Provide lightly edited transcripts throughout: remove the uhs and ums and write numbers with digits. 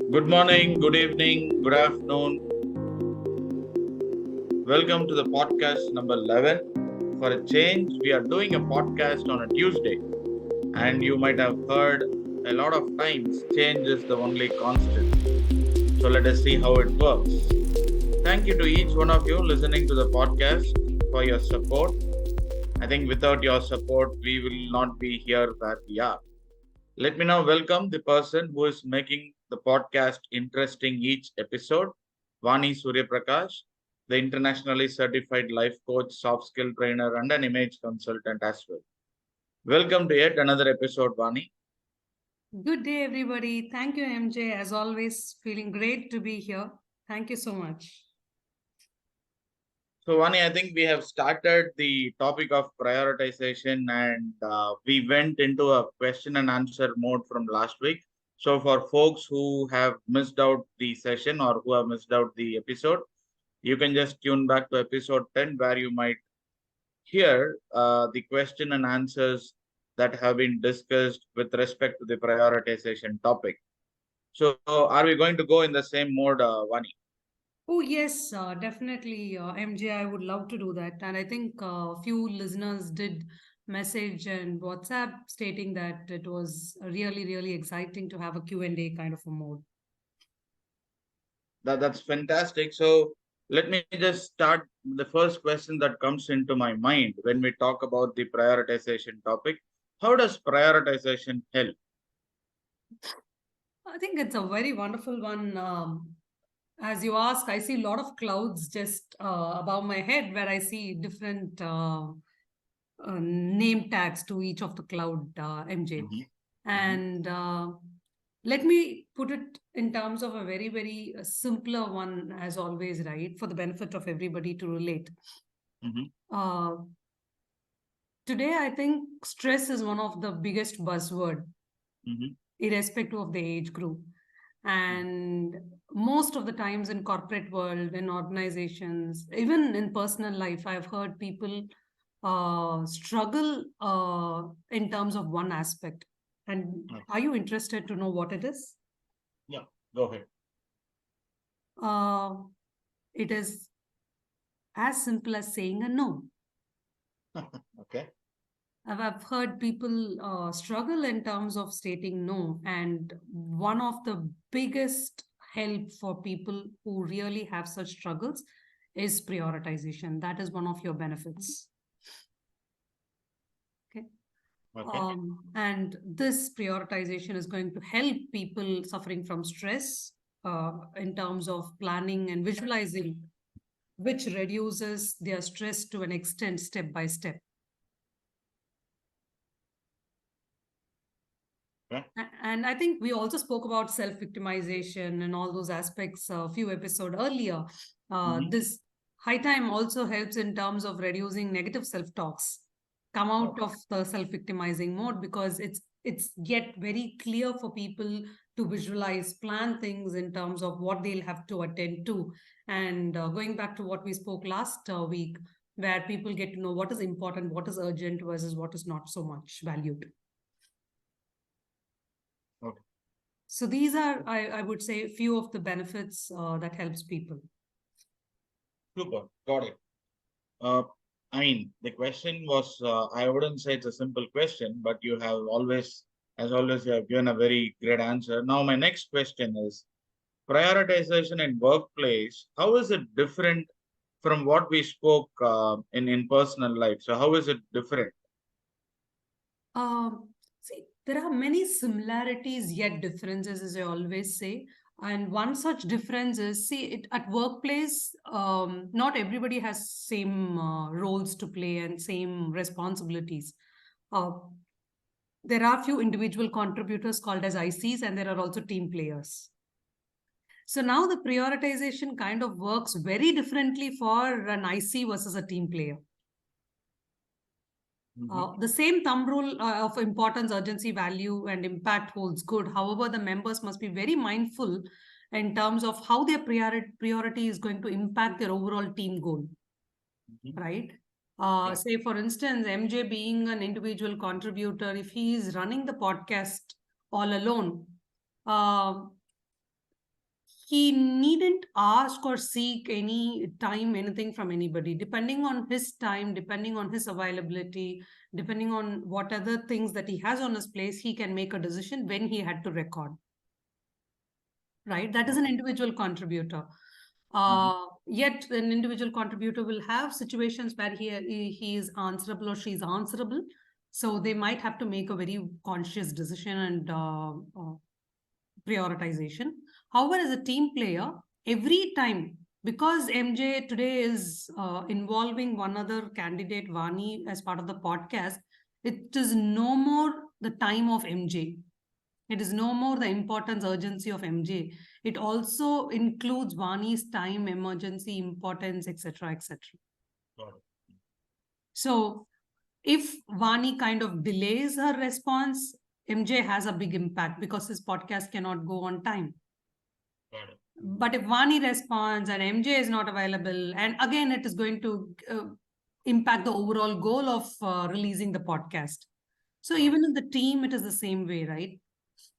Good morning, good evening, good afternoon. Welcome to the podcast number 11. For a change, we are doing a podcast on a Tuesday, and you might have heard a lot of times change is the only constant. So let us see how it works. Thank you to each one of you listening to the podcast for your support. I think without your support, we will not be here where we are. Let me now welcome the person who is making the podcast interesting each episode, Vani Suryaprakash, the internationally certified life coach, soft skill trainer, and an image consultant as well. Welcome to yet another episode, Vani. Good day, everybody. Thank you, MJ. As always, feeling great to be here. Thank you so much. So, Vani, I think we have started the topic of prioritization and we went into a question and answer mode from last week. So, for folks who have missed out the session or who have missed out the episode, you can just tune back to episode 10 where you might hear the question and answers that have been discussed with respect to the prioritization topic. So, are we going to go in the same mode, Vani? Oh, yes, definitely, MJ. I would love to do that. And I think a few listeners did message and WhatsApp stating that it was really, really exciting to have a Q&A kind of a mode. That's fantastic. So, let me just start the first question that comes into my mind when we talk about the prioritization topic. How does prioritization help? I think it's a very wonderful one. As you ask, I see a lot of clouds just above my head where I see different name tags to each of the cloud, MJ. Mhm, mhm, And let me put it in terms of a very, very simpler one, as always, right, for the benefit of everybody to relate. mhm, Uh, Today, I think stress is one of the biggest buzzword, mhm, irrespective of the age group. And most of the times in corporate world, in organizations, even in personal life, I've heard people struggle in terms of one aspect. And mhm. are you interested to know what it is? Yeah, go ahead. Uh, it is as simple as saying a no. Okay. I've heard people struggle in terms of stating no. And one of the biggest help for people who really have such struggles is prioritization. That is one of your benefits. Okay. Okay. And this prioritization is going to help people suffering from stress in terms of planning and visualizing, which reduces their stress to an extent step by step. Okay. And I think we also spoke about self-victimization and all those aspects a few episodes earlier. Mhm. This high time also helps in terms of reducing negative self-talks. Come out Okay. of the self-victimizing mode because it's yet very clear for people to visualize, plan things in terms of what they'll have to attend to. And going back to what we spoke last week, where people get to know what is important, what is urgent versus what is not so much valued. Okay. So these are, I would say, a few of the benefits that helps people. Super. Got it. Uh, I mean, the question was, I wouldn't say it's a simple question, but you have always, as always, you have given a very great answer. Now, my next question is prioritization in workplace. How is it different from what we spoke in personal life? So, how is it different? See, there are many similarities yet differences, as I always say. And one such difference is, see, it at workplace, not everybody has same roles to play and same responsibilities. Uh, there are few individual contributors called as ICs, and there are also team players. So now the prioritization kind of works very differently for an IC versus a team player. Mhm. The same thumb rule of importance, urgency, value, and impact holds good. However, the members must be very mindful in terms of how their priority is going to impact their overall team goal, Mhm. right? Yeah. Say, for instance, MJ being an individual contributor, if he is running the podcast all alone, uh, he needn't ask or seek any time, anything from anybody. Depending on his time, depending on his availability, depending on what other things that he has on his place, he can make a decision when he had to record. Right? That is an individual contributor. Yet an individual contributor will have situations where he is answerable or she is answerable. So they might have to make a very conscious decision and prioritization. However, as a team player, every time, because MJ today is involving one other candidate, Vani, as part of the podcast, it is no more the time of MJ. It is no more the importance, urgency of MJ. It also includes Vani's time, emergency, importance, etc., etc. So if Vani kind of delays her response, MJ has a big impact because his podcast cannot go on time. But if Vani responds and MJ is not available, and again, it is going to impact the overall goal of releasing the podcast. So even in the team, it is the same way, right?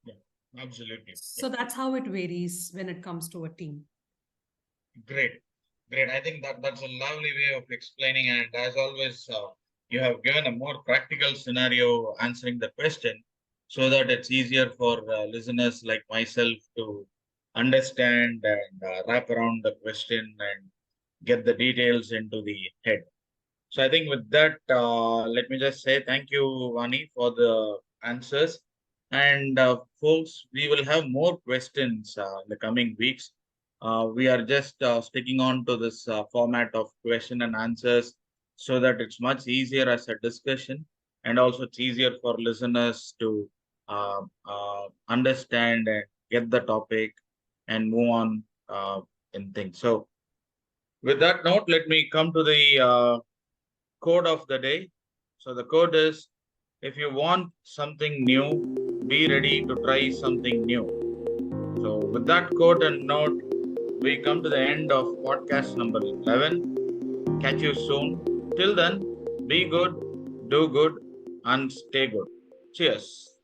Yeah, absolutely. So that's how it varies when it comes to a team. Great, great. I think that's a lovely way of explaining, and as always, you have given a more practical scenario answering the question, so that it's easier for listeners like myself to understand and wrap around the question and get the details into the head. So I think with that, let me just say thank you, Vani, for the answers. And folks, we will have more questions in the coming weeks. We are just sticking on to this format of question and answers so that it's much easier as a discussion, and also it's easier for listeners to understand and get the topic and move on in things. So with that note, let me come to the code of the day. So the code is, if you want something new, be ready to try something new. So with that code and note, we come to the end of podcast number 11. Catch you soon. Till then, be good, do good, and stay good. Cheers.